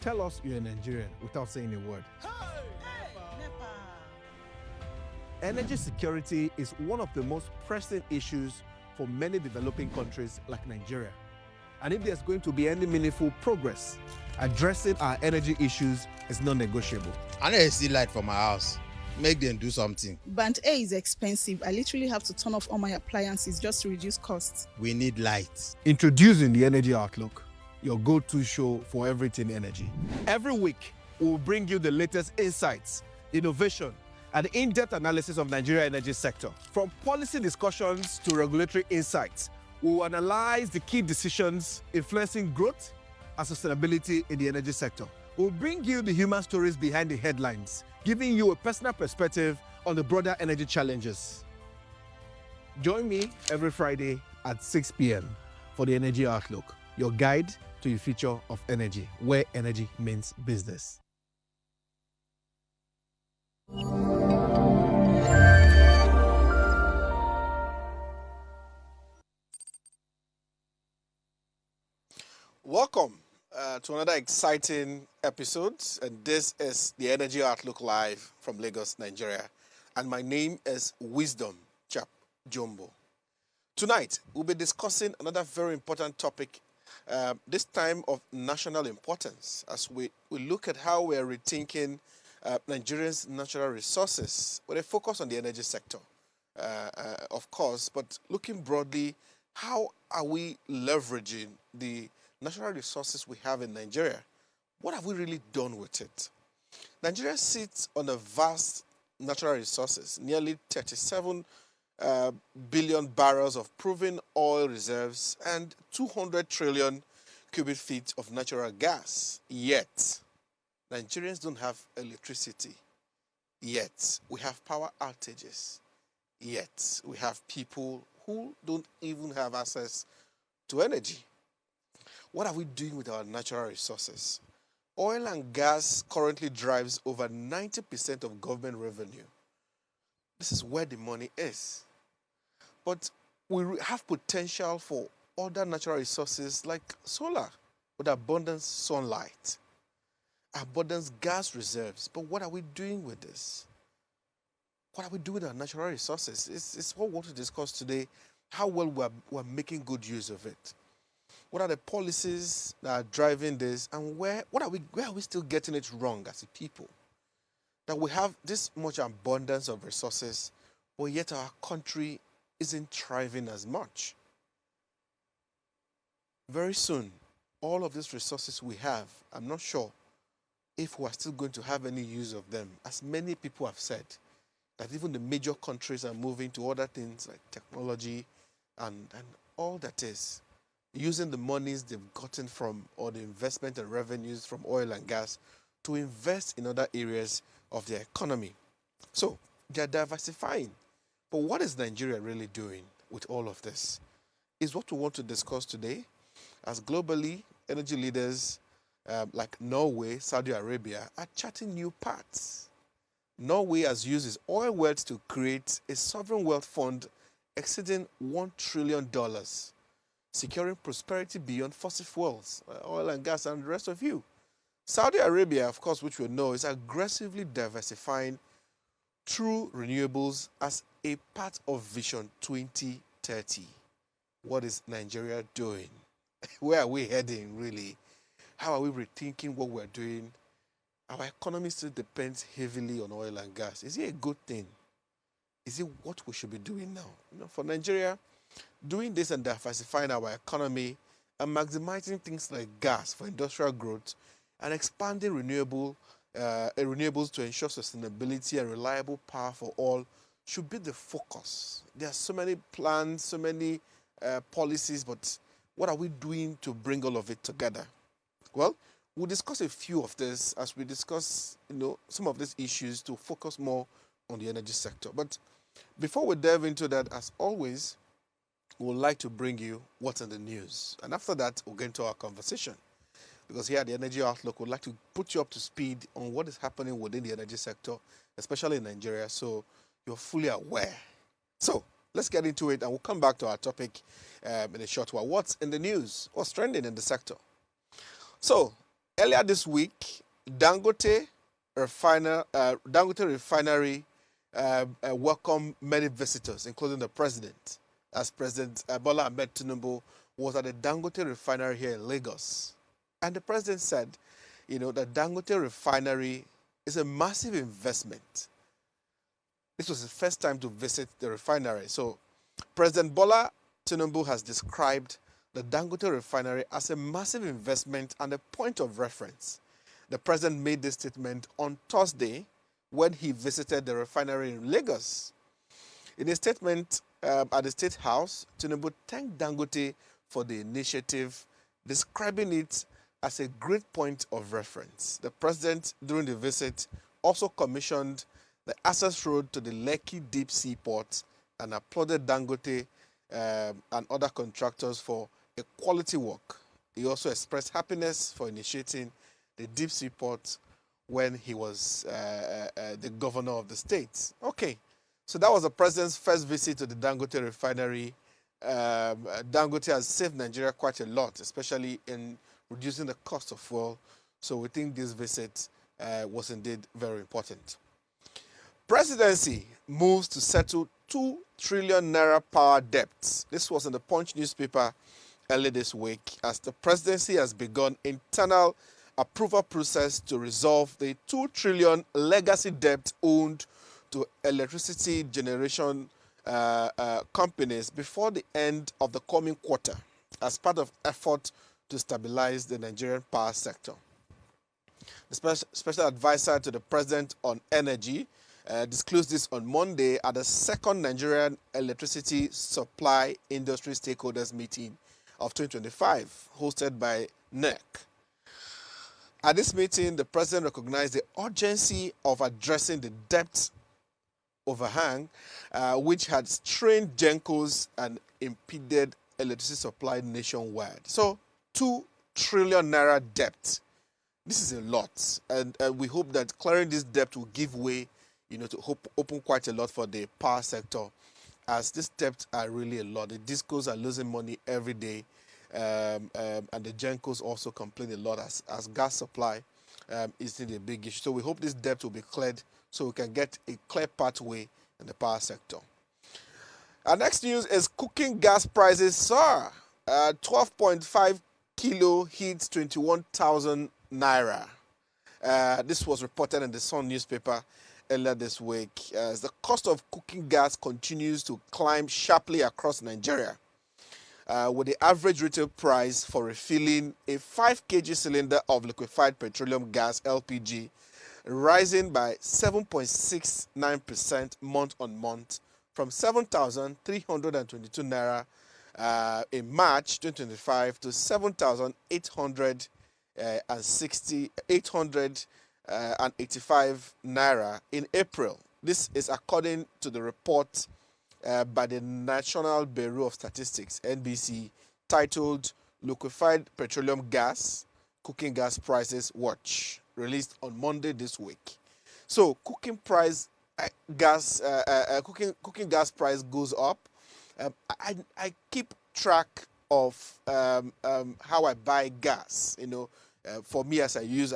Tell us you're a Nigerian without saying a word. Energy security is one of the most pressing issues for many developing countries like Nigeria. And if there's going to be any meaningful progress, addressing our energy issues is non-negotiable. I need to see light for my house. Make them do something. Band A is expensive. I literally have to turn off all my appliances just to reduce costs. We need light. Introducing the Energy Outlook, your go-to show for everything energy. Every week, we'll bring you the latest insights, innovation, and in-depth analysis of Nigeria's energy sector. From policy discussions to regulatory insights, we will analyze the key decisions influencing growth and sustainability in the energy sector. We'll bring you the human stories behind the headlines, giving you a personal perspective on the broader energy challenges. Join me every Friday at 6 p.m. for the Energy Outlook, your guide to the future of energy, where energy means business. Welcome to another exciting episode, and this is the Energy Outlook Live from Lagos, Nigeria. And my name is Wisdom Chap Jumbo. Tonight, we'll be discussing another very important topic, this time of national importance, as we look at how we are rethinking Nigeria's natural resources with a focus on the energy sector, of course, but looking broadly, how are we leveraging the natural resources we have in Nigeria? What have we really done with it? Nigeria sits on a vast natural resources, nearly 37 billion barrels of proven oil reserves and 200 trillion cubic feet of natural gas. Yet, Nigerians don't have electricity. Yet, we have power outages. Yet, we have people who don't even have access to energy. What are we doing with our natural resources? Oil and gas currently drives over 90% of government revenue. This is where the money is. But we have potential for other natural resources like solar with abundant sunlight, abundant gas reserves. But what are we doing with this? What are we doing with our natural resources? It's what we want to discuss today, how well we're making good use of it. What are the policies that are driving this, and where are we still getting it wrong as a people? That we have this much abundance of resources, but yet our country isn't thriving as much. Very soon, all of these resources we have, I'm not sure if we are still going to have any use of them. As many people have said, that even the major countries are moving to other things like technology and all that is, using the monies they've gotten from, or the investment and revenues from oil and gas, to invest in other areas of their economy. So they're diversifying. But what is Nigeria really doing with all of this? Is what we want to discuss today, as globally energy leaders like Norway, Saudi Arabia are charting new paths. Norway has used its oil wealth to create a sovereign wealth fund exceeding $1 trillion, securing prosperity beyond fossil fuels, oil and gas, and the rest of you. Saudi Arabia, of course, which we know, is aggressively diversifying through renewables as a part of Vision 2030. What is Nigeria doing? Where are we heading, really? How are we rethinking what we're doing? Our economy still depends heavily on oil and gas. Is it a good thing? Is it what we should be doing now? For Nigeria, doing this and diversifying our economy and maximizing things like gas for industrial growth and expanding renewables to ensure sustainability and reliable power for all should be the focus. There are so many plans, so many policies, but what are we doing to bring all of it together? Well, we'll discuss a few of this as we discuss some of these issues to focus more on the energy sector. But before we delve into that, as always, we would like to bring you what's in the news. And after that, we'll get into our conversation. Because here at the Energy Outlook, we'd like to put you up to speed on what is happening within the energy sector, especially in Nigeria, so you're fully aware. So let's get into it, and we'll come back to our topic in a short while. What's in the news? What's trending in the sector? So Earlier this week, Dangote Refinery welcomed many visitors, including the president, as President Bola Ahmed Tinubu was at the Dangote Refinery here in Lagos. And the president said, that Dangote Refinery is a massive investment. This was his first time to visit the refinery. So President Bola Tinubu has described the Dangote Refinery as a massive investment and a point of reference. The president made this statement on Thursday when he visited the refinery in Lagos. In a statement at the State House, Tinubu thanked Dangote for the initiative, describing it as a great point of reference. The president, during the visit, also commissioned the access road to the Lekki Deep Sea Port and applauded Dangote and other contractors for a quality work. He also expressed happiness for initiating the Deep Sea Port when he was the governor of the state. Okay, so that was the president's first visit to the Dangote refinery. Dangote has saved Nigeria quite a lot, especially in reducing the cost of fuel. So we think this visit was indeed very important. Presidency moves to settle 2 trillion naira power debts. This was in the Punch newspaper early this week, as the presidency has begun internal approval process to resolve the 2 trillion legacy debt owed to electricity generation companies before the end of the coming quarter, as part of effort to stabilize the Nigerian power sector. The special advisor to the president on energy disclosed this on Monday at the second Nigerian electricity supply industry stakeholders meeting of 2025, hosted by NEC. At this meeting, the president recognized the urgency of addressing the debt overhang, which had strained GENCOs and impeded electricity supply nationwide. So, 2 trillion naira debt. This is a lot, and we hope that clearing this debt will give way, to open quite a lot for the power sector, as these debts are really a lot. The DISCOs are losing money every day, and the GENCOs also complain a lot as gas supply is still a big issue. So we hope this debt will be cleared so we can get a clear pathway in the power sector. Our next news is cooking gas prices soar. 12.5 kilo hits 21,000 naira. This was reported in the Sun newspaper earlier this week, as the cost of cooking gas continues to climb sharply across Nigeria, with the average retail price for refilling a 5 kg cylinder of liquefied petroleum gas (LPG) rising by 7.69% month on month, from 7,322 naira in March 2025 to 7,885 naira in April. This is according to the report by the National Bureau of Statistics (NBC) titled "Liquefied Petroleum Gas Cooking Gas Prices Watch," released on Monday this week. So, cooking gas price goes up. I keep track of how I buy gas. For me, as I use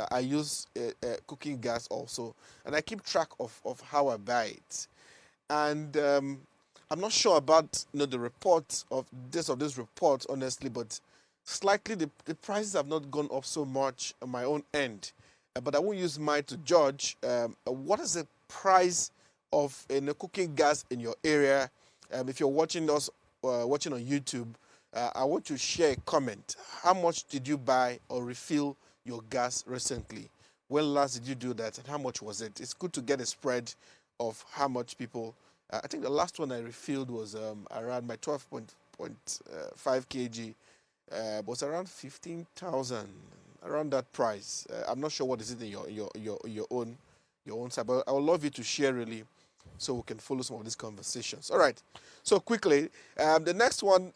cooking gas also, and I keep track of how I buy it. And I'm not sure about the report of this report, honestly, but slightly the prices have not gone up so much on my own end. But I won't use mine to judge. What is the price of cooking gas in your area? If you're watching us watching on YouTube, I want to share a comment. How much did you buy or refill your gas recently? When last did you do that, and how much was it? It's good to get a spread of how much people. I think the last one I refilled was around my 12.5 kg. Was around 15,000, around that price. I'm not sure what is it in your own side, but I would love you to share really, so we can follow some of these conversations. All right. So quickly, the next one,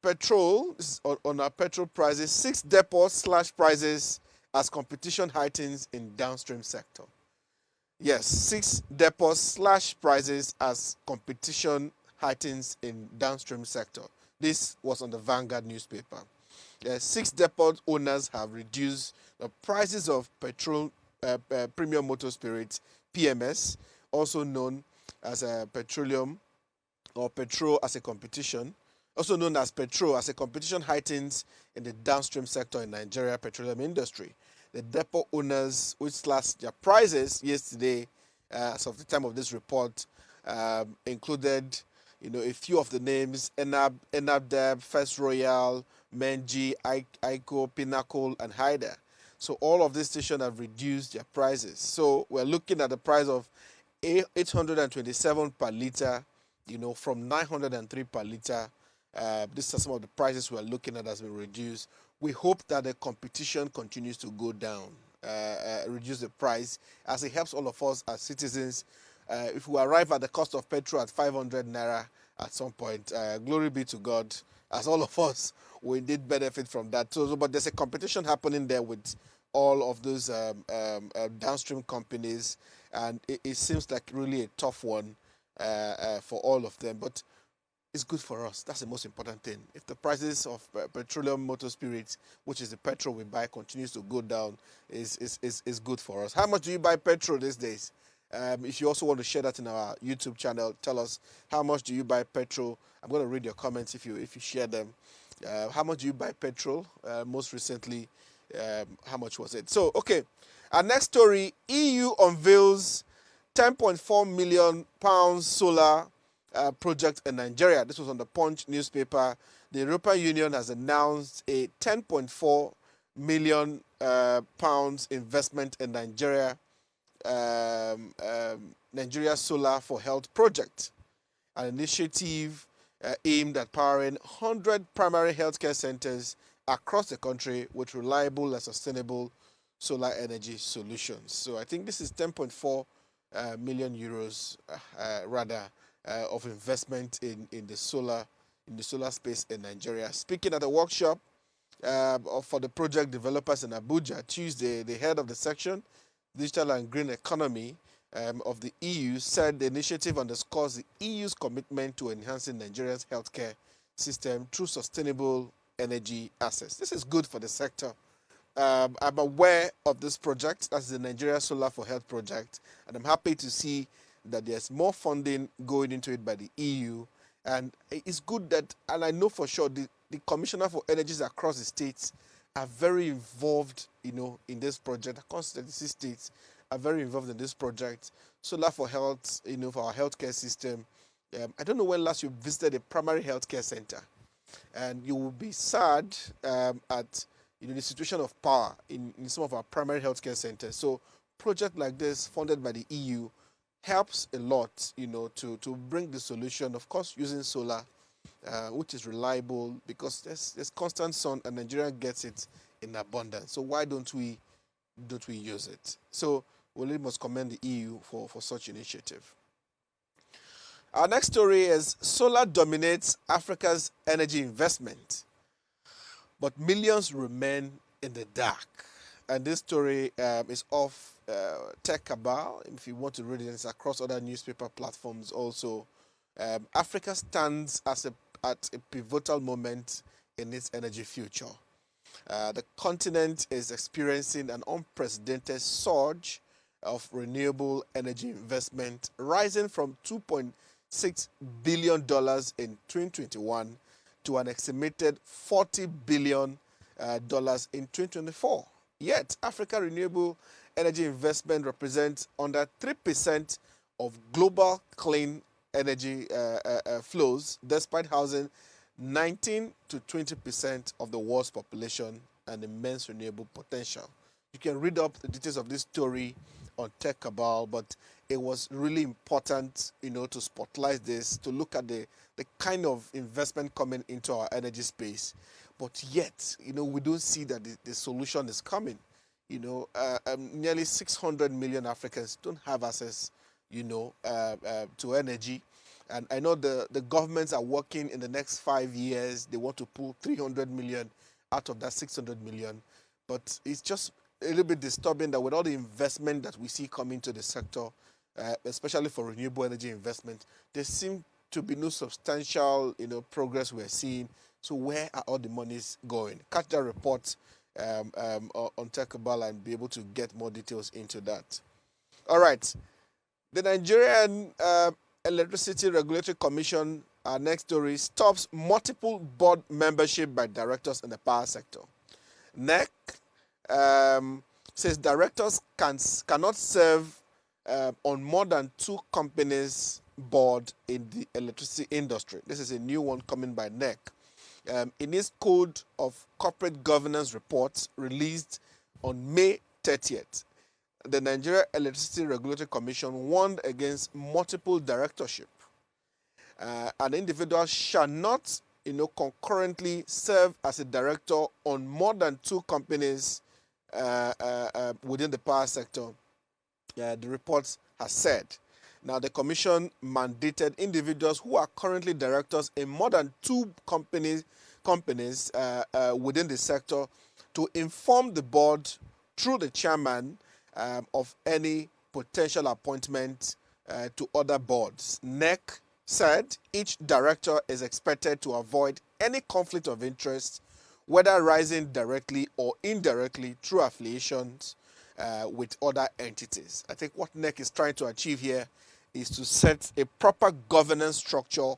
petrol. This is on our petrol prices. 6 depots slash prices as competition heightens in downstream sector. Yes, 6 depots slash prices as competition heightens in downstream sector. This was on the Vanguard newspaper. 6 depot owners have reduced the prices of petrol, premium motor spirits, PMS, also known as petroleum or petrol as a competition, also known as petrol as a competition heightens in the downstream sector in Nigeria petroleum industry. The depot owners, which slashed their prices yesterday, as of the time of this report, included, a few of the names: Enabdeb, First Royal, Menji, Aiko, Pinnacle, and Haida. So all of these stations have reduced their prices. So we're looking at the price of 827 per liter, from 903 per liter. These are some of the prices we're looking at has been reduced. We hope that the competition continues to go down, reduce the price, as it helps all of us as citizens. If we arrive at the cost of petrol at 500 naira at some point, glory be to God, as all of us we did benefit from that. So, but there's a competition happening there with all of those downstream companies, and it seems like really a tough one for all of them. But it's good for us. That's the most important thing. If the prices of petroleum motor spirits, which is the petrol we buy, continues to go down, is good for us. How much do you buy petrol these days? If you also want to share that in our YouTube channel, tell us how much do you buy petrol. I'm going to read your comments if you share them. How much do you buy petrol? Most recently, how much was it? So, okay. Our next story: EU unveils £10.4 million solar project in Nigeria. This was on the Punch newspaper. The European Union has announced a £10.4 million pounds investment in Nigeria Solar for Health project, an initiative aimed at powering 100 primary healthcare centers across the country with reliable and sustainable solar energy solutions. So I think this is 10.4 million euros of investment in the solar space in Nigeria. Speaking at a workshop for the project developers in Abuja Tuesday, the head of the section Digital and Green Economy of the EU said the initiative underscores the EU's commitment to enhancing Nigeria's healthcare system through sustainable energy access. This is good for the sector. I'm aware of this project. That's the Nigeria Solar for Health project, and I'm happy to see that there's more funding going into it by the EU. And it's good that, and I know for sure, the Commissioner for Energies across the states are very involved, in this project. Across 36 states are very involved in this project. Solar for Health, for our healthcare system. I don't know when last you visited a primary healthcare center, and you will be sad at the situation of power in some of our primary healthcare centers. So, project like this, funded by the EU, helps a lot, to bring the solution. Of course, using solar, which is reliable, because there's constant sun and Nigeria gets it in abundance. So why don't we use it? So we really must commend the EU for such initiative. Our next story is: solar dominates Africa's energy investment, but millions remain in the dark. And this story is off Tech Cabal. If you want to read it, it's across other newspaper platforms also. Africa stands at a pivotal moment in its energy future. The continent is experiencing an unprecedented surge of renewable energy investment, rising from $2.6 billion in 2021 to an estimated $40 billion in 2024. Yet, Africa renewable energy investment represents under 3% of global clean energy flows, despite housing 19 to 20% of the world's population and immense renewable potential. You can read up the details of this story on Tech Cabal, but it was really important, to spotlight this, to look at the kind of investment coming into our energy space. But yet, we don't see that the solution is coming. Nearly 600 million Africans don't have access, to energy. And I know the governments are working in the next 5 years. They want to pull 300 million out of that 600 million. But it's just a little bit disturbing that with all the investment that we see coming to the sector, especially for renewable energy investment, there seems to be no substantial, progress we're seeing So where are all the monies going? Catch that report on Techabala and be able to get more details into that. All right. The Nigerian Electricity Regulatory Commission, our next story, stops multiple board membership by directors in the power sector. NEC says directors cannot serve on more than 2 companies' board in the electricity industry. This is a new one coming by NEC. In its Code of Corporate Governance report released on May 30th, the Nigeria Electricity Regulatory Commission warned against multiple directorship. An individual shall not, concurrently serve as a director on more than 2 companies within the power sector, the report has said. Now, the commission mandated individuals who are currently directors in more than 2 companies within the sector to inform the board through the chairman of any potential appointment to other boards. NEC said each director is expected to avoid any conflict of interest, whether arising directly or indirectly through affiliations with other entities. I think what NEC is trying to achieve here is to set a proper governance structure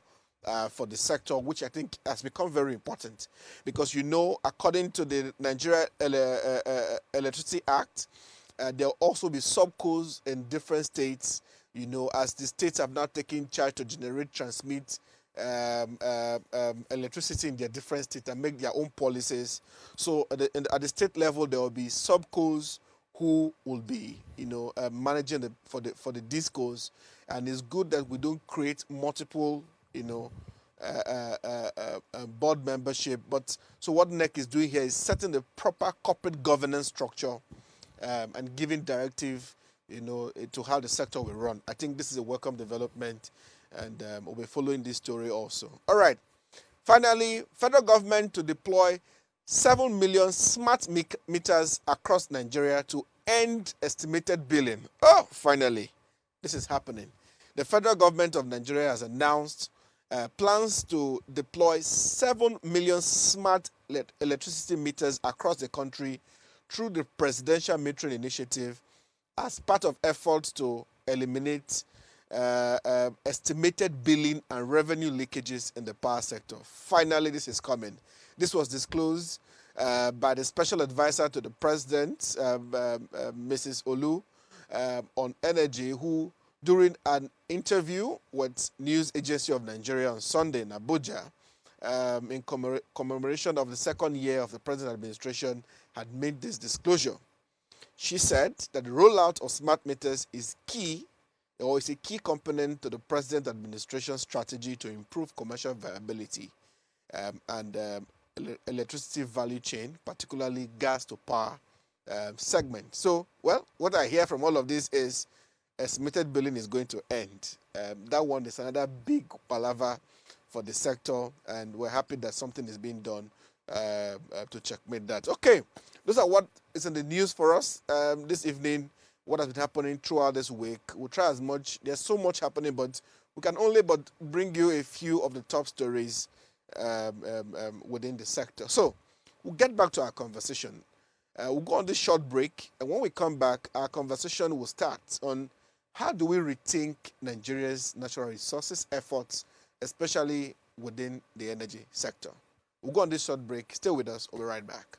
for the sector, which I think has become very important because, according to the Nigeria Electricity Act, there will also be subcos in different states, as the states have now taken charge to generate, transmit electricity in their different states and make their own policies. So at the state level, there will be subcos who will be, managing for the discos, and it's good that we don't create multiple, board membership. But so what NEC is doing here is setting the proper corporate governance structure and giving directive, to how the sector will run. I think this is a welcome development, and we'll be following this story also. All right. Finally, federal government to deploy 7 million smart meters across Nigeria to end estimated billing. Oh, finally, this is happening. The federal government of Nigeria has announced plans to deploy 7 million smart electricity meters across the country through the Presidential Metering Initiative as part of efforts to eliminate estimated billing and revenue leakages in the power sector. Finally, this is coming. This was disclosed by the special advisor to the president, Mrs. Olu, on energy, who, during an interview with News Agency of Nigeria on Sunday in Abuja, in commemoration of the 2nd year of the present administration, had made this disclosure. She said that the rollout of smart meters is key, or is a key component to the present administration strategy to improve commercial viability and electricity value chain, particularly gas to power segment. So, well, what I hear from all of this is estimated billing is going to end. That one is another big palaver for the sector, and we're happy that something is being done to checkmate that. Okay, those are what is in the news for us this evening. What has been happening throughout this week. We'll try as much. There's so much happening, but we can only bring you a few of the top stories within the sector. So we'll get back to our conversation. We'll go on this short break, and when we come back, our conversation will start on how do we rethink Nigeria's natural resources efforts, especially within the energy sector. We'll go on this short break. Stay with us. We'll be right back.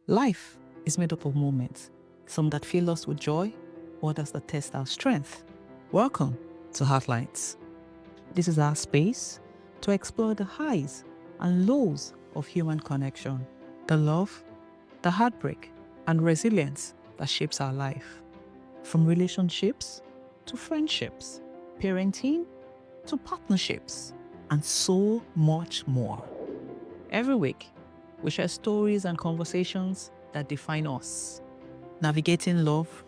Life is made up of moments, some that fill us with joy, others that test our strength. Welcome to Heartlines. This is our space to explore the highs and lows of human connection, the love, the heartbreak, and resilience that shapes our life. From relationships to friendships, parenting to partnerships, and so much more. Every week, we share stories and conversations that define us, navigating love,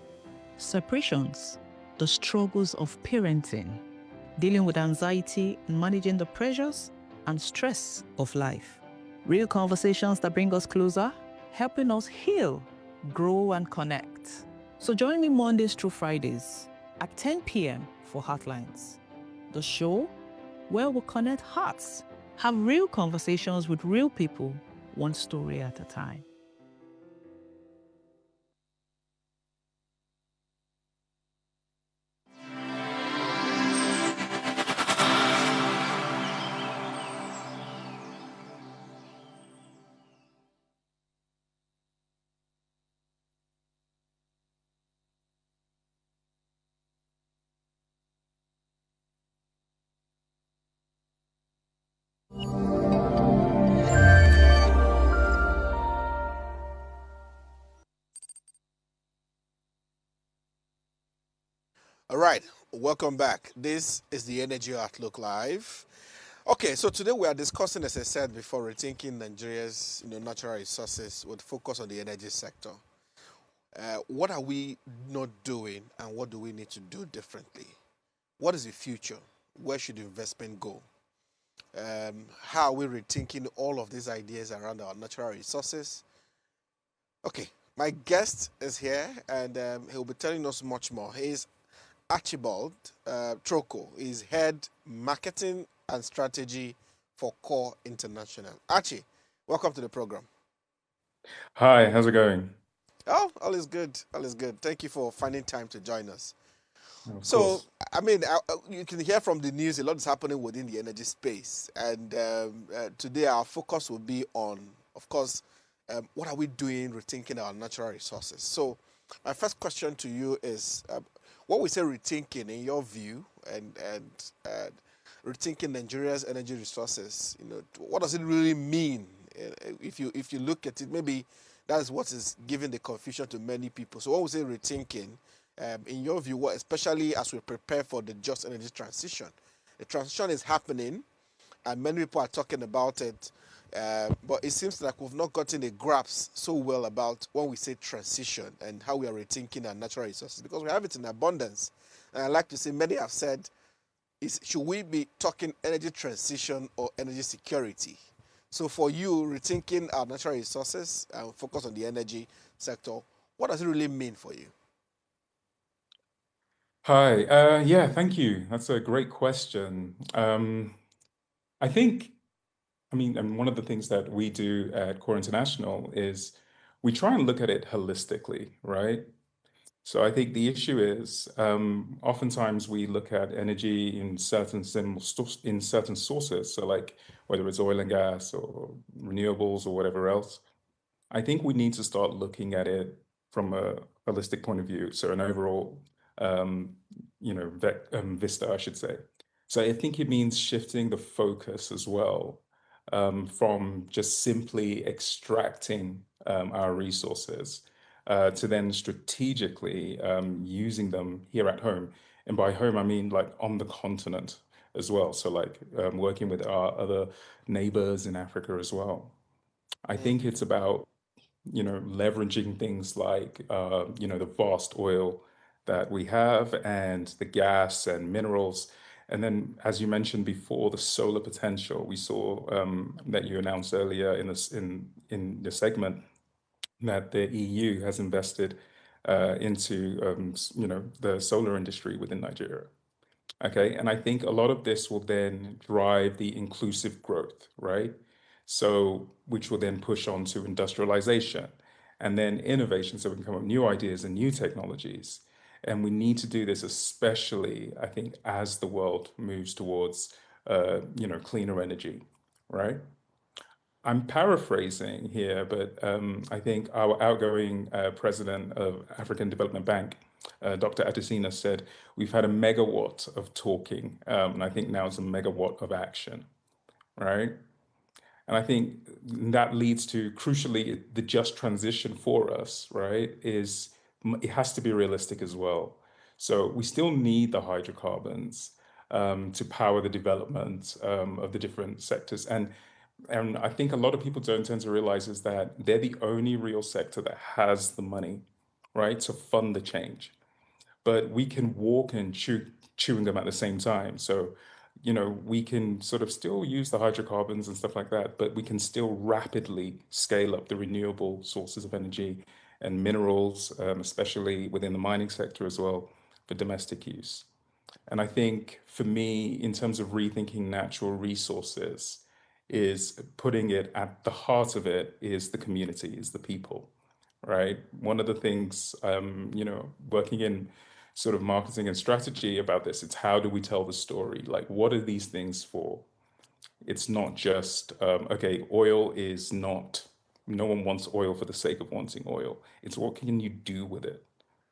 separations, the struggles of parenting, dealing with anxiety and managing the pressures and stress of life. Real conversations that bring us closer, helping us heal, grow, and connect. So join me Mondays through Fridays at 10 p.m. for Heartlines, the show where we connect hearts, have real conversations with real people, one story at a time. All right, welcome back. This is the Energy Outlook Live. Okay, so today we are discussing, as I said before, rethinking Nigeria's natural resources with focus on the energy sector. What are we not doing, and what do we need to do differently? What is the future? Where should investment go? How are we rethinking all of these ideas around our natural resources? Okay, my guest is here, and he'll be telling us much more. He's Archibald Troko is head marketing and strategy for Core International. Archie, welcome to the program. Hi, how's it going? Oh, all is good. All is good. Thank you for finding time to join us. Of So, course. I mean, you can hear from the news a lot is happening within the energy space. And today our focus will be on, of course, what are we doing rethinking our natural resources? So, my first question to you is, what we say rethinking in your view, and rethinking Nigeria's energy resources, what does it really mean? If you look at it, maybe that's what is giving the confusion to many people. So when we say rethinking, in your view, what, especially as we prepare for the just energy transition, the transition is happening, and many people are talking about it, but it seems like we've not gotten a grasp so well about when we say transition and how we are rethinking our natural resources, because we have it in abundance. And I like to say, many have said, should we be talking energy transition or energy security? So for you, rethinking our natural resources and focus on the energy sector, what does it really mean for you? Hi. Yeah, thank you. That's a great question. I think, and one of the things that we do at Core International is we try and look at it holistically, right? So I think the issue is oftentimes we look at energy in in certain sources. So like whether it's oil and gas or renewables or whatever else. I think we need to start looking at it from a holistic point of view, so an overall, um, vista, I should say. So I think it means shifting the focus as well, from just simply extracting our resources to then strategically using them here at home. And by home, I mean like on the continent as well. So like working with our other neighbors in Africa as well. I think it's about leveraging things like, the vast oil that we have and the gas and minerals. And then, as you mentioned before, the solar potential we saw that you announced earlier in this in the segment that the EU has invested into, the solar industry within Nigeria. Okay, and I think a lot of this will then drive the inclusive growth, right? So, which will then push on to industrialization and then innovation so we can come up with new ideas and new technologies. And we need to do this, especially, I think, as the world moves towards, cleaner energy, right? I'm paraphrasing here, but I think our outgoing president of African Development Bank, Dr. Adesina, said we've had a megawatt of talking, and I think now it's a megawatt of action, right? And I think that leads to, crucially, the just transition for us, right? It has to be realistic as well. So we still need the hydrocarbons to power the development of the different sectors. And I think a lot of people don't tend to realize is that they're the only real sector that has the money, right, to fund the change. But we can walk and chewing them at the same time. So, we can sort of still use the hydrocarbons and stuff like that, but we can still rapidly scale up the renewable sources of energy and minerals, especially within the mining sector as well, for domestic use. And I think for me, in terms of rethinking natural resources, is putting it at the heart of it is the community, is the people, right? One of the things, working in sort of marketing and strategy about this, it's how do we tell the story? Like, what are these things for? It's not just, okay, oil is not, no one wants oil for the sake of wanting oil. It's what can you do with it,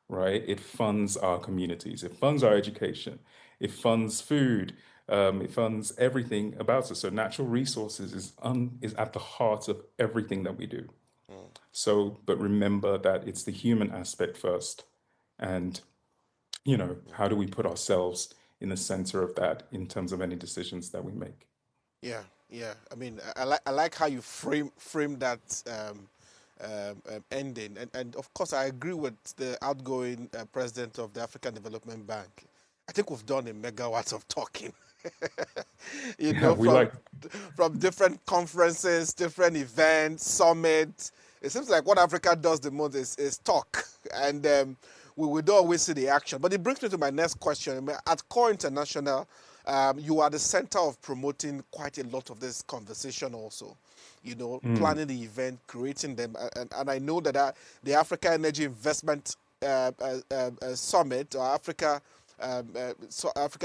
right? It funds our communities, it funds our education, it funds food, it funds everything about us. So natural resources is at the heart of everything that we do. Mm. So, but remember that it's the human aspect first. And, how do we put ourselves in the center of that in terms of any decisions that we make? Yeah, yeah. I mean, I like how you frame that ending, and of course I agree with the outgoing president of the African Development Bank. I think we've done a megawatt of talking. Yeah, we From like, different conferences, different events, summits. It seems like what Africa does the most is talk, and we don't always see the action. But it brings me to my next question. I mean, at Core International, you are the center of promoting quite a lot of this conversation also. mm, Planning the event, creating them, and I know that the Africa Energy Investment Summit, or Africa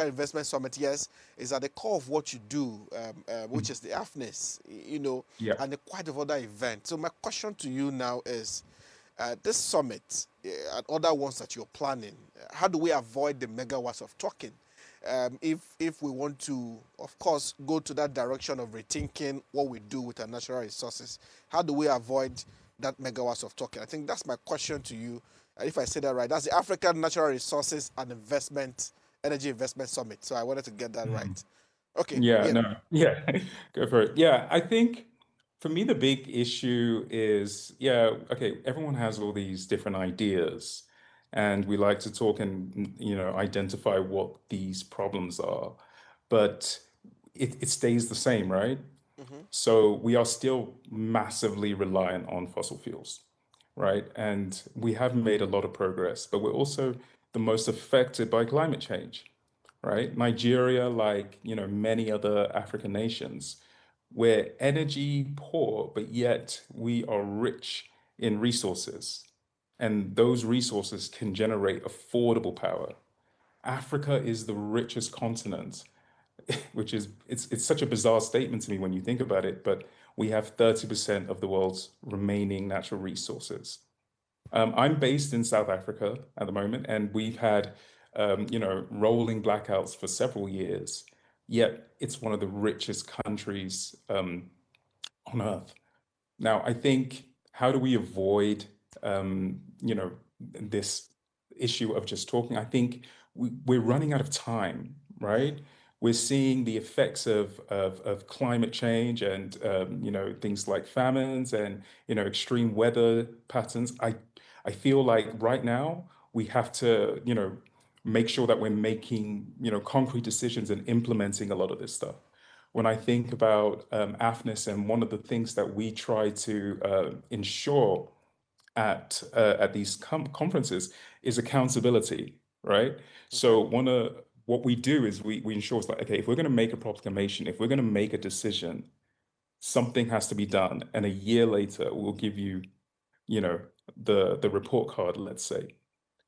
Investment Summit, yes, is at the core of what you do, which is the AFNIS, yeah. and quite of other events. So my question to you now is, this summit and other ones that you're planning, how do we avoid the megawatts of talking? If we want to, of course, go to that direction of rethinking what we do with our natural resources, how do we avoid that megawatts of talking? I think that's my question to you. If I say that right, that's the African Natural Resources and Energy Investment Summit. So I wanted to get that Mm. right. Okay, Yeah, yeah. no, yeah, go for it. Yeah, I think for me, the big issue is, yeah, okay, everyone has all these different ideas, and we like to talk and, identify what these problems are, but it stays the same, right? Mm-hmm. So we are still massively reliant on fossil fuels, right? And we have made a lot of progress, but we're also the most affected by climate change, right? Nigeria, like, many other African nations, we're energy poor, but yet we are rich in resources. And those resources can generate affordable power. Africa is the richest continent, which is it's such a bizarre statement to me when you think about it, but we have 30% of the world's remaining natural resources. I'm based in South Africa at the moment, and we've had, rolling blackouts for several years. Yet it's one of the richest countries on earth. Now, I think how do we avoid, this issue of just talking? I think we're running out of time, right? We're seeing the effects of climate change and, things like famines and, extreme weather patterns. I feel like right now we have to, make sure that we're making, concrete decisions and implementing a lot of this stuff. When I think about AFNIS, and one of the things that we try to ensure at these conferences is accountability, right? Okay. So what we do is we ensure it's like, okay, if we're going to make a proclamation, if we're going to make a decision, something has to be done, and a year later we'll give you, you know, the report card. Let's say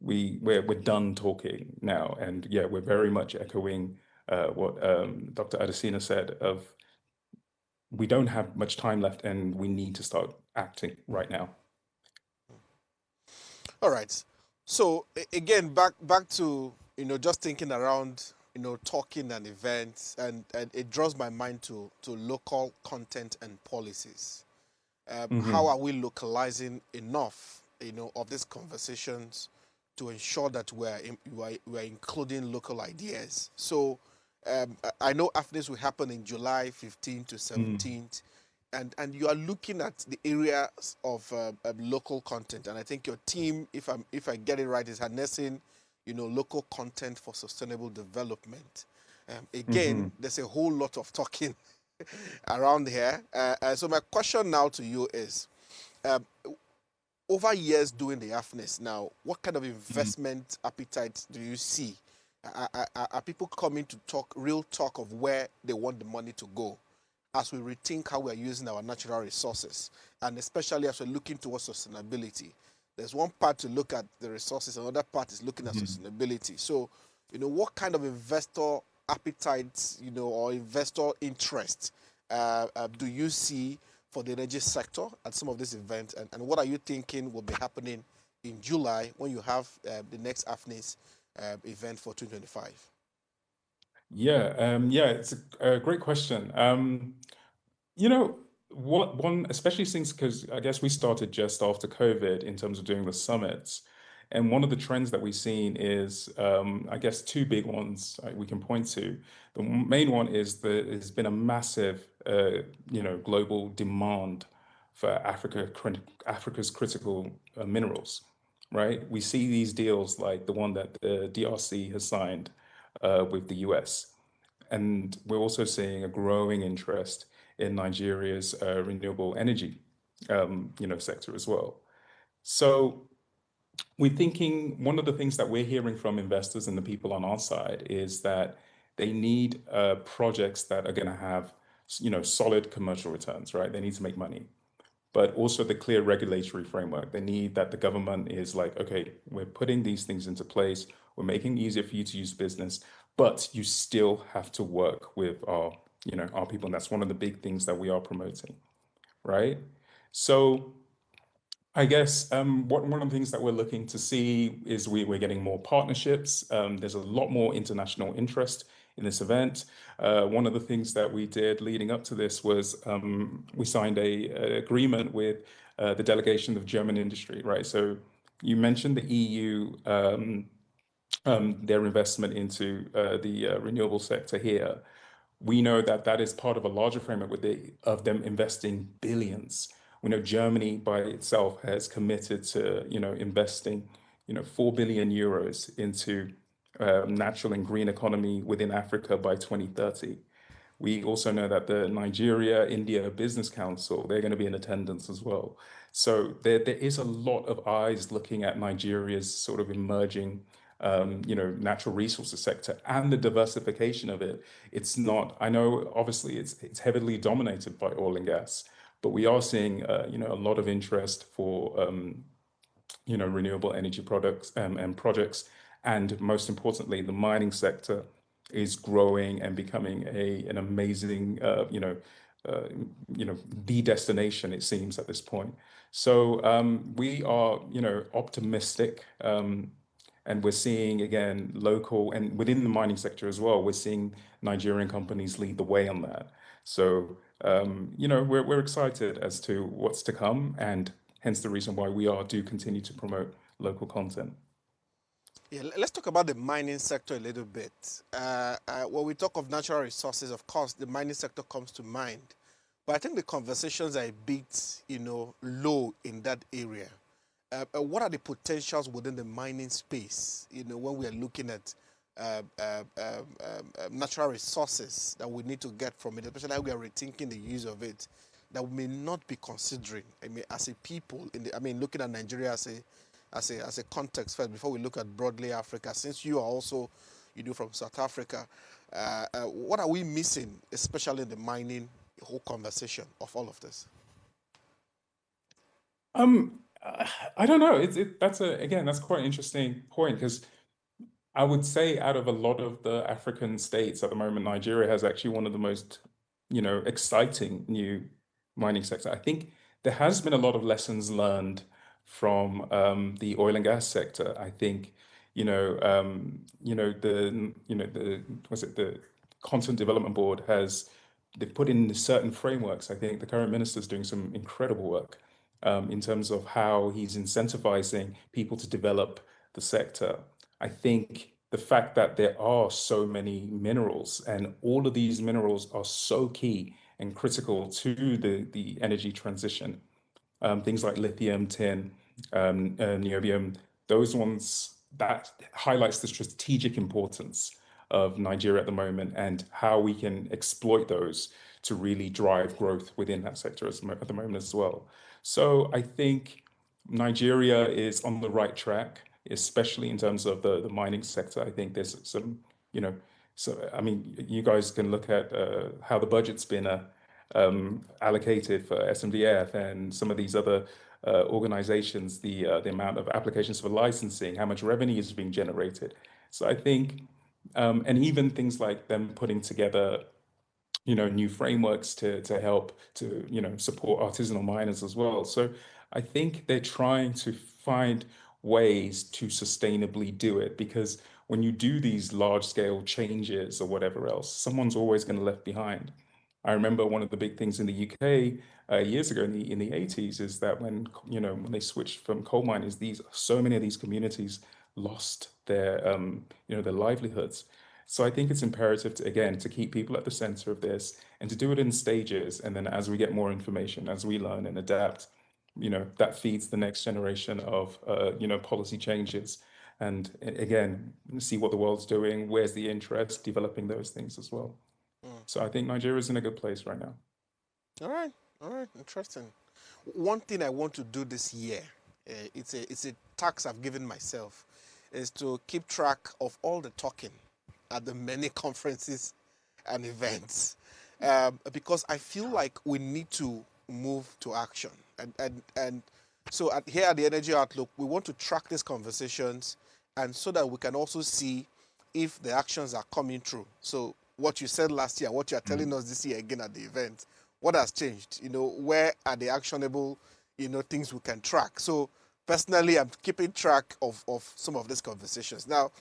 we're done talking now, and yeah, we're very much echoing what Dr. Adesina said of we don't have much time left and we need to start acting right now. All right. So again, back to just thinking around talking and events, and it draws my mind to local content and policies. How Hmm. are we localizing enough of these conversations to ensure that we're including local ideas? So I know AFNIS will happen in July 15th to 17th, and you are looking at the areas of local content, and I think your team, if I get it right, is harnessing local content for sustainable development. Hmm. Again, there's a whole lot of talking around here. So my question now to you is, um, over years doing the AFNIS now, what kind of Mm. investment appetite do you see? Are people coming to talk, real talk of where they want the money to go as we rethink how we're using our natural resources, and especially as we're looking towards sustainability? There's one part to look at the resources, another part is looking at Mhm. sustainability. So, what kind of investor appetite, or investor interest do you see for the energy sector at some of these events, and what are you thinking will be happening in July when you have the next AFNIS event for 2025? Yeah, it's a great question. You know, what one, especially since, because I guess we started just after COVID in terms of doing the summits. And one of the trends that we've seen is, I guess, two big ones we can point to. The main one is there's been a massive, global demand for Africa's critical minerals, right? We see these deals like the one that the DRC has signed with the US. And we're also seeing a growing interest in Nigeria's renewable energy, sector as well. So we're thinking one of the things that we're hearing from investors and the people on our side is that they need projects that are going to have, solid commercial returns, right? They need to make money, but also the clear regulatory framework. They need that the government is like, okay, we're putting these things into place, we're making it easier for you to use business, but you still have to work with our people. And that's one of the big things that we are promoting, right? So I guess one of the things that we're looking to see is we're getting more partnerships. There's a lot more international interest in this event. One of the things that we did leading up to this was we signed an agreement with the delegation of German industry, right? So you mentioned the EU, their investment into the renewable sector here. We know that that is part of a larger framework of them investing billions. We know Germany by itself has committed to, investing, 4 billion euros into natural and green economy within Africa by 2030. We also know that the Nigeria India Business Council, they're going to be in attendance as well. So there is a lot of eyes looking at Nigeria's sort of emerging, natural resources sector and the diversification of it. It's not, I know obviously it's heavily dominated by oil and gas, but we are seeing, a lot of interest for, renewable energy products and projects. And most importantly, the mining sector is growing and becoming an amazing, uh, the destination, it seems at this point. So we are, optimistic. And we're seeing again local and within the mining sector as well, we're seeing Nigerian companies lead the way on that. So we're excited as to what's to come, and hence the reason why we do continue to promote local content. Yeah, let's talk about the mining sector a little bit. When we talk of natural resources, of course, the mining sector comes to mind. But I think the conversations are a bit, low in that area. What are the potentials within the mining space, when we are looking at natural resources that we need to get from it, especially how we are rethinking the use of it, that we may not be considering, I mean, as a people, looking at Nigeria as a context first before we look at broadly Africa, since you are also, from South Africa, what are we missing, especially in the mining whole conversation of all of this? I don't know. That's quite an interesting point because I would say out of a lot of the African states at the moment, Nigeria has actually one of the most, exciting new mining sector. I think there has been a lot of lessons learned from the oil and gas sector. I think, the was it the Continent Development Board they've put in certain frameworks. I think the current minister is doing some incredible work in terms of how he's incentivizing people to develop the sector. I think the fact that there are so many minerals and all of these minerals are so key and critical to the energy transition, things like lithium, tin, niobium, those ones that highlights the strategic importance of Nigeria at the moment and how we can exploit those to really drive growth within that sector at the moment as well. So I think Nigeria is on the right track, especially in terms of the mining sector. I think there's some, you know, so I mean, you guys can look at how the budget's been allocated for SMDF and some of these other organizations, the amount of applications for licensing, how much revenue is being generated. So I think, and even things like them putting together new frameworks to help to support artisanal miners as well. So I think they're trying to find ways to sustainably do it, because when you do these large scale changes or whatever else, someone's always going to left behind. I remember one of the big things in the UK years ago in the 80s is that when they switched from coal miners, these so many of these communities lost their livelihoods. So I think it's imperative to, again, to keep people at the center of this and to do it in stages. And then as we get more information, as we learn and adapt, that feeds the next generation of, policy changes. And again, see what the world's doing, where's the interest, developing those things as well. Mm. So I think Nigeria is in a good place right now. All right, all right, interesting. One thing I want to do this year, it's a task I've given myself, is to keep track of all the talking at the many conferences and events, because I feel like we need to move to action. And so here at the Energy Outlook, we want to track these conversations, and so that we can also see if the actions are coming through. So what you said last year, what you are telling us this year again at the event, what has changed? Where are the actionable, things we can track? So personally, I'm keeping track of some of these conversations. Now,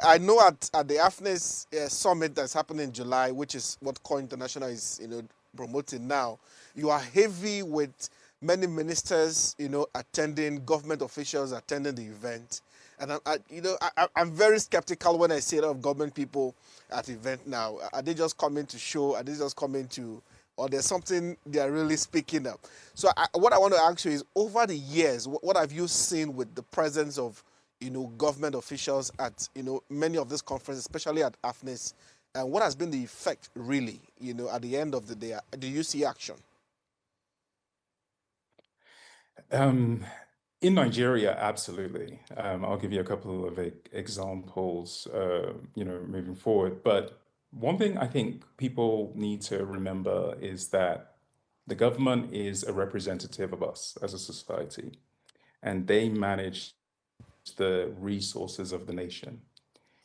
I know at the AFNES summit that's happening in July, which is what Core International is promoting now, you are heavy with many ministers attending, government officials attending the event. And I'm very skeptical when I see a lot of government people at the event now. Are they just coming to show? Are they just coming to, or there's something they're really speaking up? So what I want to ask you is, over the years, what have you seen with the presence of government officials at many of these conferences, especially at AFNES, and what has been the effect really at the end of the day? Do you see action? In Nigeria, absolutely. I'll give you a couple of examples, moving forward. But one thing I think people need to remember is that the government is a representative of us as a society, and they manage the resources of the nation.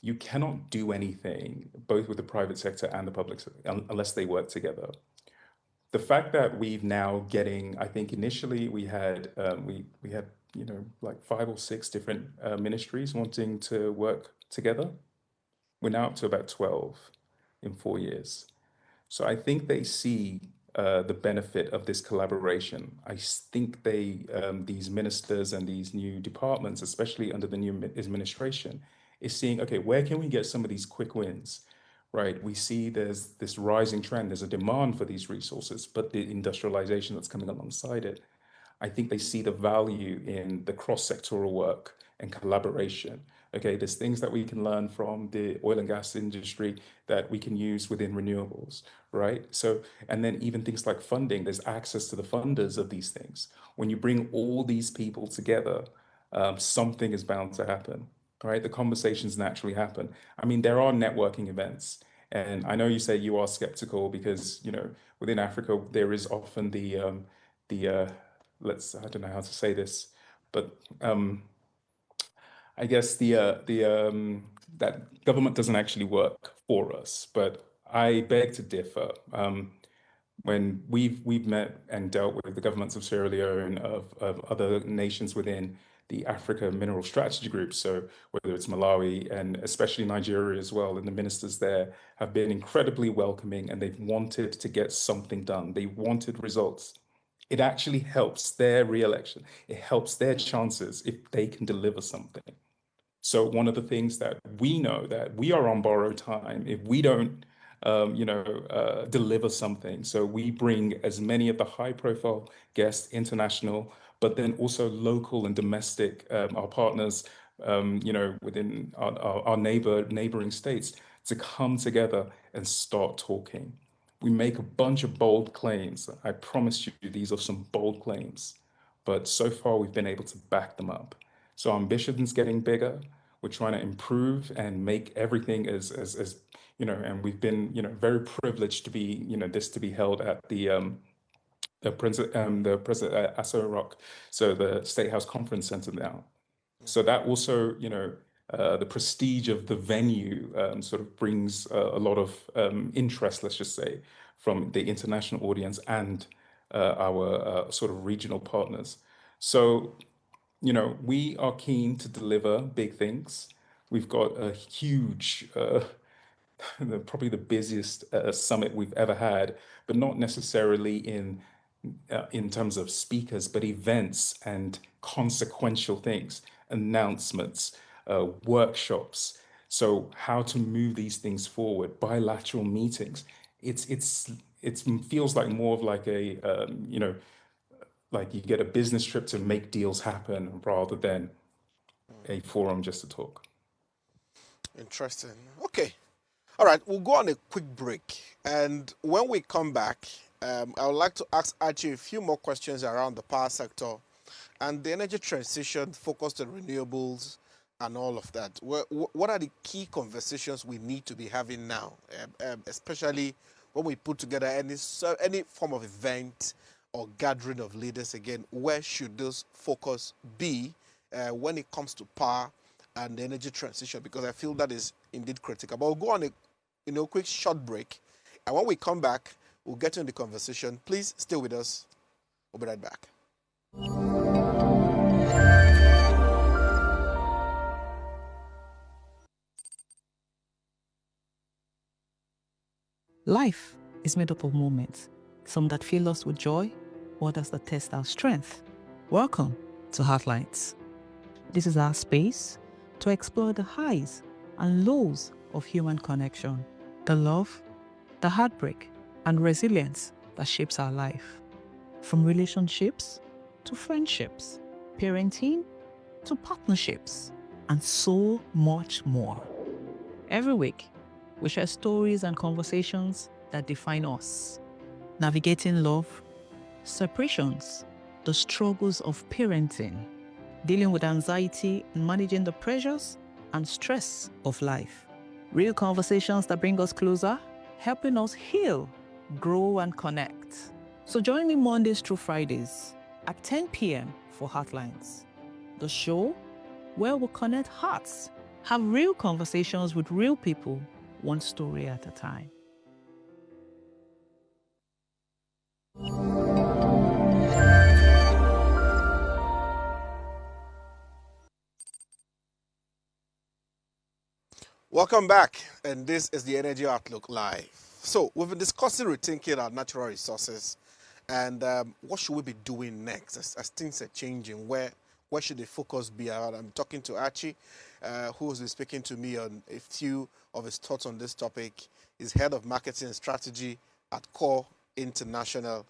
You cannot do anything, both with the private sector and the public sector, unless they work together. The fact that we've now getting, I think initially we had like 5 or 6 different ministries wanting to work together. We're now up to about 12 in 4 years. So I think they see the benefit of this collaboration. I think these ministers and these new departments, especially under the new administration, is seeing, okay, where can we get some of these quick wins? Right, we see there's this rising trend, there's a demand for these resources, but the industrialization that's coming alongside it, I think they see the value in the cross-sectoral work and collaboration. Okay, there's things that we can learn from the oil and gas industry that we can use within renewables, right? So, and then even things like funding, there's access to the funders of these things. When you bring all these people together, something is bound to happen, right? The conversations naturally happen. I mean, there are networking events. And I know you say you are skeptical because, within Africa, there is often the I don't know how to say this, but I guess that government doesn't actually work for us. But I beg to differ. When we've met and dealt with the governments of Sierra Leone, of other nations within the Africa Mineral Strategy Group, so whether it's Malawi and especially Nigeria as well, and the ministers there have been incredibly welcoming, and they've wanted to get something done. They wanted results. It actually helps their re-election. It helps their chances if they can deliver something. So one of the things that we know, that we are on borrowed time if we don't, deliver something. So we bring as many of the high-profile guests, international, but then also local and domestic, our partners, within our neighboring states, to come together and start talking. We make a bunch of bold claims. I promise you, these are some bold claims. but so far we've been able to back them up. So our ambition's getting bigger. We're trying to improve and make everything as and we've been, very privileged to be, this to be held at the President Aso Rock, so the State House Conference Center now. So that also, the prestige of the venue sort of brings a lot of interest, let's just say, from the international audience and our sort of regional partners. So, we are keen to deliver big things. We've got a huge, probably the busiest summit we've ever had, but not necessarily in terms of speakers, but events and consequential things, announcements, workshops. So how to move these things forward, bilateral meetings. It feels like more of like like you get a business trip to make deals happen rather than a forum just to talk. Interesting. Okay. All right, we'll go on a quick break. And when we come back, I would like to ask Archie a few more questions around the power sector and the energy transition focused on renewables and all of that. What are the key conversations we need to be having now, especially when we put together any form of event or gathering of leaders again? Where should those focus be when it comes to power and the energy transition? Because I feel that is indeed critical. But we'll go on a quick short break. And when we come back, we'll get into the conversation. Please stay with us. We'll be right back. Life is made up of moments, some that fill us with joy, others that test our strength. Welcome to Heartlights. This is our space to explore the highs and lows of human connection, the love, the heartbreak, and resilience that shapes our life. From relationships to friendships, parenting to partnerships, and so much more. Every week, we share stories and conversations that define us, navigating love, separations, the struggles of parenting, dealing with anxiety and managing the pressures and stress of life. Real conversations that bring us closer, helping us heal, grow, and connect. So join me Mondays through Fridays at 10 p.m. for Heartlines, the show where we'll connect hearts, have real conversations with real people, one story at a time. Welcome back, and this is the Energy Outlook Live. So we've been discussing rethinking our natural resources and what should we be doing next as things are changing. Where should the focus be? I'm talking to Archie, who has been speaking to me on a few of his thoughts on this topic. He's head of marketing and strategy at Core International.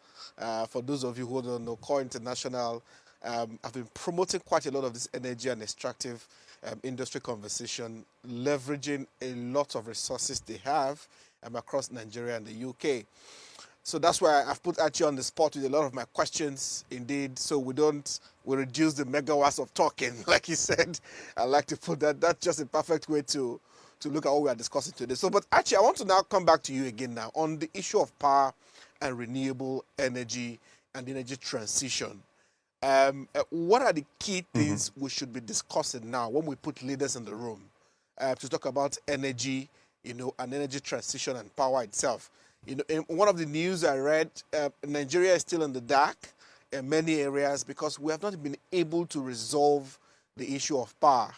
For those of you who don't know, Core International, I've been promoting quite a lot of this energy and extractive industry conversation, leveraging a lot of resources they have across Nigeria and the UK. So that's why I've put Archie on the spot with a lot of my questions, indeed, so we reduce the megawatts of talking, like he said. I like to put that. That's just a perfect way to look at what we are discussing today. So, but actually, I want to now come back to you again now on the issue of power and renewable energy and energy transition. What are the key things we should be discussing now when we put leaders in the room to talk about energy, and energy transition and power itself? In one of the news I read, Nigeria is still in the dark in many areas because we have not been able to resolve the issue of power.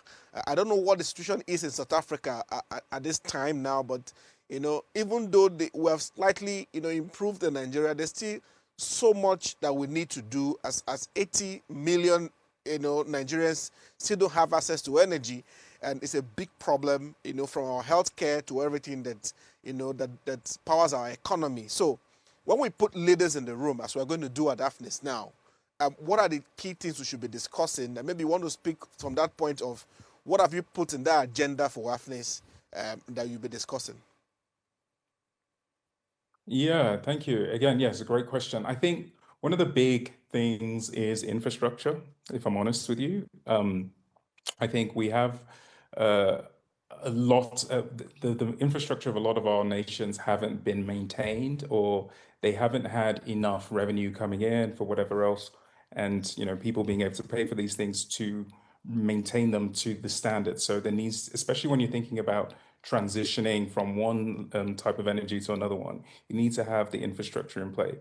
I don't know what the situation is in South Africa at this time now, but even though we have slightly improved in Nigeria, there's still so much that we need to do as 80 million Nigerians still don't have access to energy, and it's a big problem from our healthcare to everything that that powers our economy. So when we put leaders in the room, as we're going to do at AFNIS now, what are the key things we should be discussing? And maybe you want to speak from that point of what have you put in that agenda for AFNIS that you'll be discussing? Yeah, thank you. Again, yes, a great question. I think one of the big things is infrastructure, if I'm honest with you. I think we have uh, a lot the infrastructure of a lot of our nations haven't been maintained, or they haven't had enough revenue coming in for whatever else, and people being able to pay for these things to maintain them to the standard. So there needs, especially when you're thinking about transitioning from one type of energy to another one, you need to have the infrastructure in place.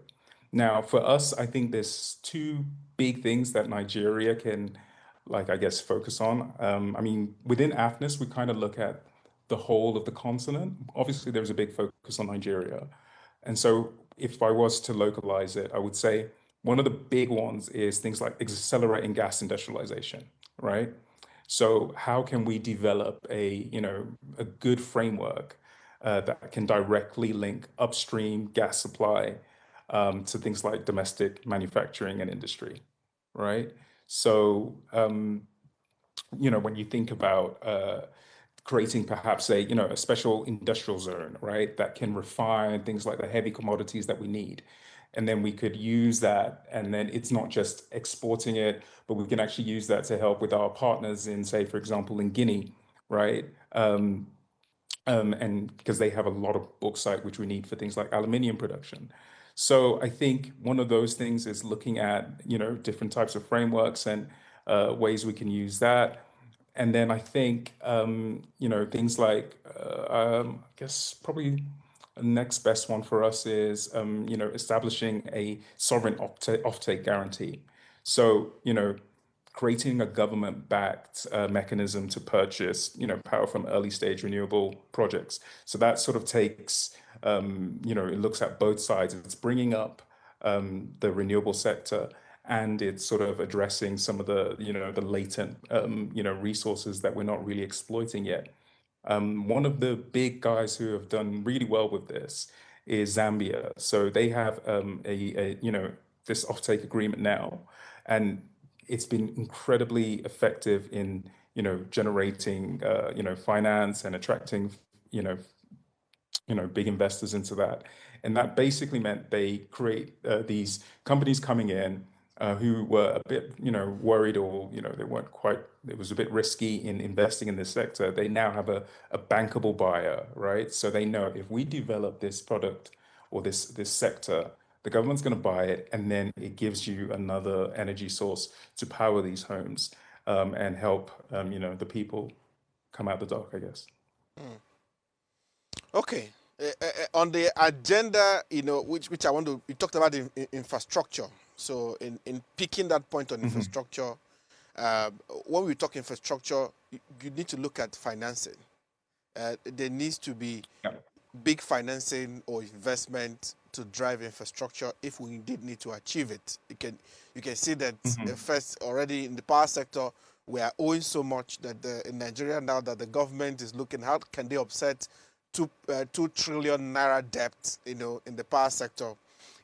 Now, for us, I think there's two big things that Nigeria can, like, I guess, focus on. I mean, within AFNIS, we kind of look at the whole of the continent. Obviously, there's a big focus on Nigeria. And so, if I was to localize it, I would say one of the big ones is things like accelerating gas industrialization, right? So, how can we develop a good framework that can directly link upstream gas supply to things like domestic manufacturing and industry, right? So, when you think about creating perhaps a special industrial zone, right, that can refine things like the heavy commodities that we need. And then we could use that, and then it's not just exporting it, but we can actually use that to help with our partners in, say, for example, in Guinea, right? And because they have a lot of bauxite, which we need for things like aluminium production. So I think one of those things is looking at, different types of frameworks and ways we can use that. And then I think, things like, I guess probably the next best one for us is, establishing a sovereign offtake guarantee. So, creating a government-backed mechanism to purchase, power from early stage renewable projects. So that sort of takes, it looks at both sides. It's bringing up the renewable sector, and it's sort of addressing some of the latent, resources that we're not really exploiting yet. One of the big guys who have done really well with this is Zambia. So they have this offtake agreement now, and it's been incredibly effective in generating finance and attracting you know big investors into that. And that basically meant they create these companies coming in who were a bit, worried, or, they weren't quite, it was a bit risky in investing in this sector. They now have a bankable buyer, right? So they know if we develop this product or this sector, the government's going to buy it, and then it gives you another energy source to power these homes and help, the people come out the dark, I guess. Okay. On the agenda, which I want to, we talked about infrastructure. So in picking that point on infrastructure, when we talk infrastructure, you need to look at financing. There needs to be Yeah. big financing or investment to drive infrastructure if we indeed need to achieve it. You can see that first already in the power sector, we are owing so much that in Nigeria now that the government is looking how can they offset 2 trillion naira debt, in the power sector.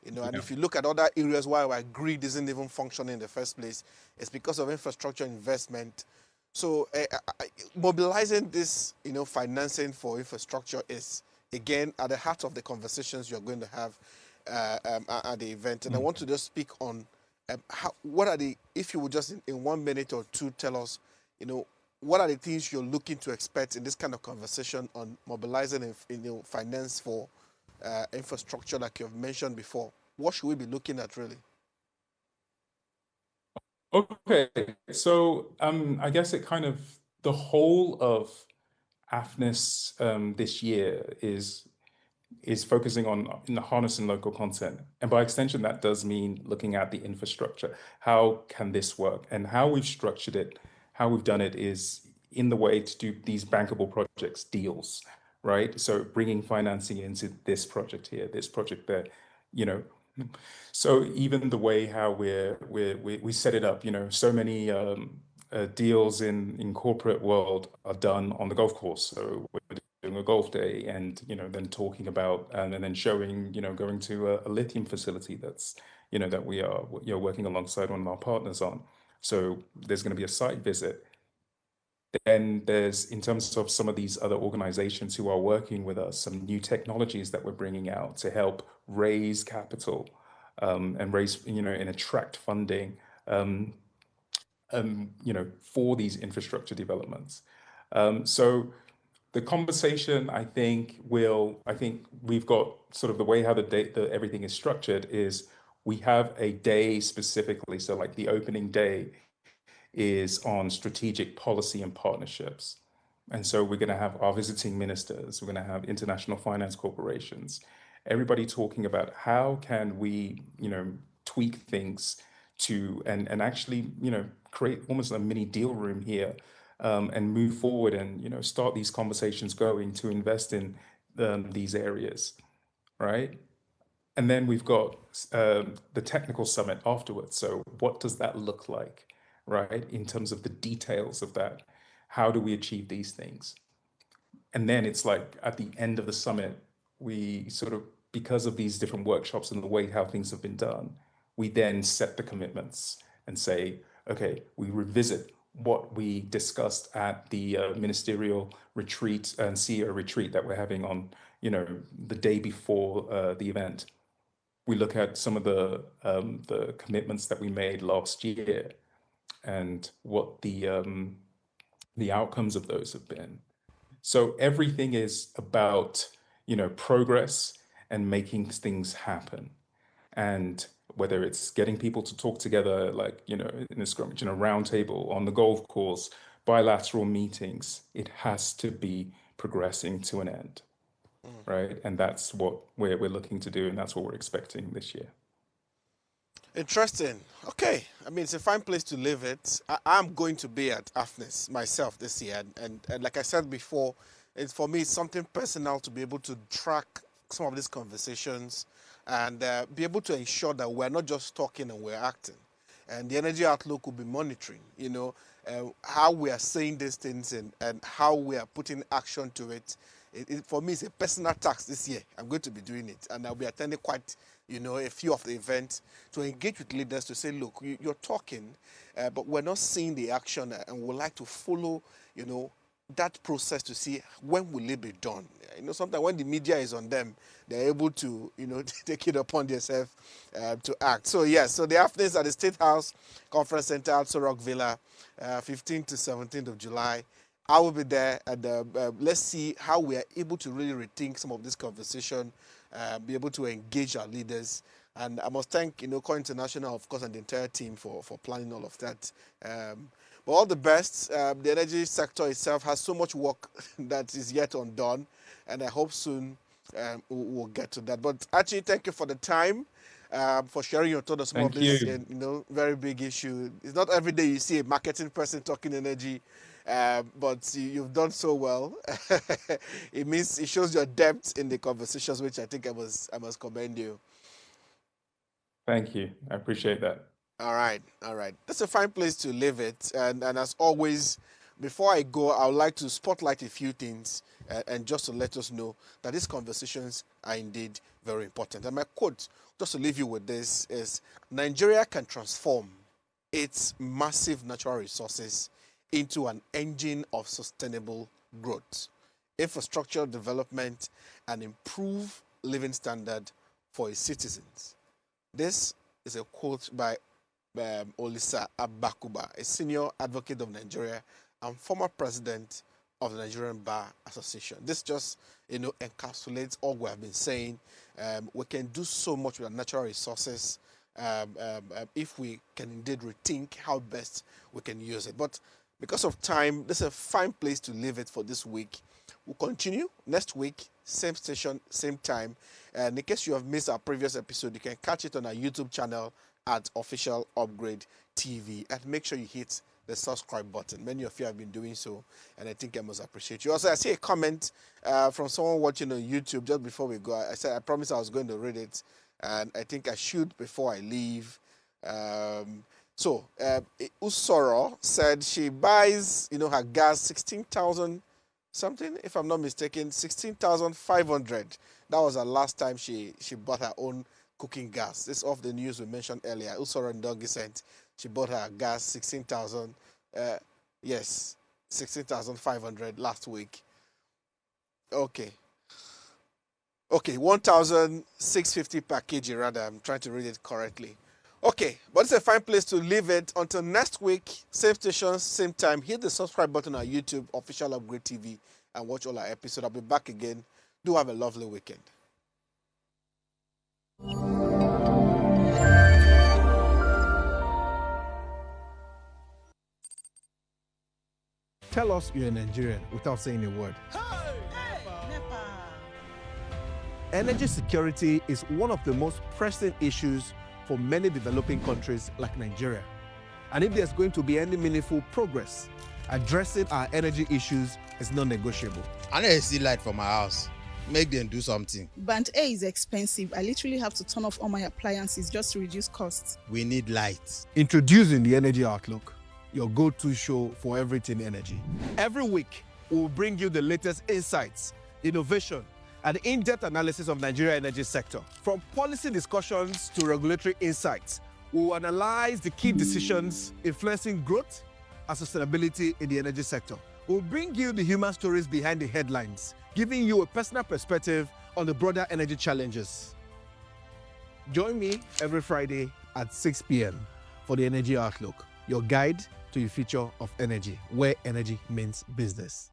And if you look at other areas where grid isn't even functioning in the first place, it's because of infrastructure investment. So mobilizing this, financing for infrastructure is, again, at the heart of the conversations you're going to have at the event. And I want to just speak on what are the, if you would just in 1 minute or two tell us, what are the things you're looking to expect in this kind of conversation on mobilizing finance for infrastructure like you've mentioned before? What should we be looking at really? Okay, so I guess it kind of, the whole of AFNIS this year is focusing on harnessing local content. And by extension, that does mean looking at the infrastructure. How can this work? And how we've structured it, how we've done it is in the way to do these bankable projects, deals, right? So bringing financing into this project here, this project there, you know. So even the way how we set it up, so many deals in corporate world are done on the golf course. So we're doing a golf day, and then talking about and then showing, going to a lithium facility that's that we are working alongside one of our partners on. So there's going to be a site visit. Then there's, in terms of some of these other organizations who are working with us, some new technologies that we're bringing out to help raise capital and raise, and attract funding, for these infrastructure developments. So the conversation, I think we've got sort of the way how everything is structured is we have a day specifically. So like the opening day is on strategic policy and partnerships. And so we're going to have our visiting ministers, we're going to have international finance corporations, everybody talking about how can we, tweak things to and actually, create almost a mini deal room here, and move forward and, start these conversations going to invest in these areas, right? And then we've got the technical summit afterwards. So what does that look like, right? In terms of the details of that, how do we achieve these things? And then it's like at the end of the summit, we sort of, because of these different workshops and the way how things have been done, we then set the commitments and say, okay, we revisit what we discussed at the ministerial retreat and CEO retreat that we're having on, the day before the event. We look at some of the commitments that we made last year and what the outcomes of those have been. So everything is about, progress and making things happen. And whether it's getting people to talk together, like, in a scrummage, in a round table, on the golf course, bilateral meetings, it has to be progressing to an end, right? And that's what we're looking to do, and that's what we're expecting this year. Interesting. Okay. I mean, it's a fine place to live it. I'm going to be at AFNIS myself this year. And like I said before, for me, it's something personal to be able to track some of these conversations and be able to ensure that we're not just talking and we're acting. And the Energy Outlook will be monitoring, how we are saying these things and how we are putting action to it. For me, it's a personal task this year. I'm going to be doing it. And I'll be attending quite a few of the events to engage with leaders to say, look, you're talking, but we're not seeing the action, and we'd like to follow, that process to see when will it be done. Sometimes when the media is on them, they're able to, take it upon themselves to act. So, yes, so the afternoons at the State House Conference Center at Sorok Villa, 15th to 17th of July. I will be there, and let's see how we are able to really rethink some of this conversation, be able to engage our leaders. And I must thank, Core International, of course, and the entire team for planning all of that. But all the best. The energy sector itself has so much work that is yet undone, and I hope soon we'll get to that. But actually, thank you for the time, for sharing your thoughts on some of Thank this, you. very big issue. It's not every day you see a marketing person talking energy. But you've done so well. It shows your depth in the conversations, which I think I must commend you. Thank you. I appreciate that. All right. That's a fine place to leave it. And as always, before I go, I would like to spotlight a few things and just to let us know that these conversations are indeed very important. And my quote, just to leave you with this, is Nigeria can transform its massive natural resources into an engine of sustainable growth, infrastructure development, and improve living standard for its citizens. This is a quote by Olisa Abakuba, a senior advocate of Nigeria and former president of the Nigerian Bar Association. This just, encapsulates all we have been saying. We can do so much with our natural resources if we can indeed rethink how best we can use it. But because of time, this is a fine place to leave it for this week. We'll continue next week, same station, same time. And in case you have missed our previous episode, you can catch it on our YouTube channel at Official Upgrade TV. And make sure you hit the subscribe button. Many of you have been doing so, and I think I must appreciate you. Also, I see a comment from someone watching on YouTube just before we go. I said I promised I was going to read it, and I think I should before I leave. So, Usoro said she buys, her gas 16,000 something, if I'm not mistaken, 16,500. That was her last time she bought her own cooking gas. This is off the news we mentioned earlier. Usoro Ndongi sent. She bought her gas 16,000. Yes, 16,500 last week. Okay. Okay, 1,650 per kg rather. I'm trying to read it correctly. Okay, but it's a fine place to leave it. Until next week, same station, same time. Hit the subscribe button on YouTube, Official Upgrade TV, and watch all our episodes. I'll be back again. Do have a lovely weekend. Tell us you're a Nigerian without saying a word. Energy security is one of the most pressing issues for many developing countries like Nigeria. And if there's going to be any meaningful progress, addressing our energy issues is non-negotiable. I need to see light for my house. Make them do something. Band A is expensive. I literally have to turn off all my appliances just to reduce costs. We need light. Introducing the Energy Outlook, your go-to show for everything energy. Every week, we'll bring you the latest insights, innovation, and in-depth analysis of Nigeria's energy sector. From policy discussions to regulatory insights, we'll analyze the key decisions influencing growth and sustainability in the energy sector. We'll bring you the human stories behind the headlines, giving you a personal perspective on the broader energy challenges. Join me every Friday at 6 p.m. for the Energy Outlook, your guide to the future of energy, where energy means business.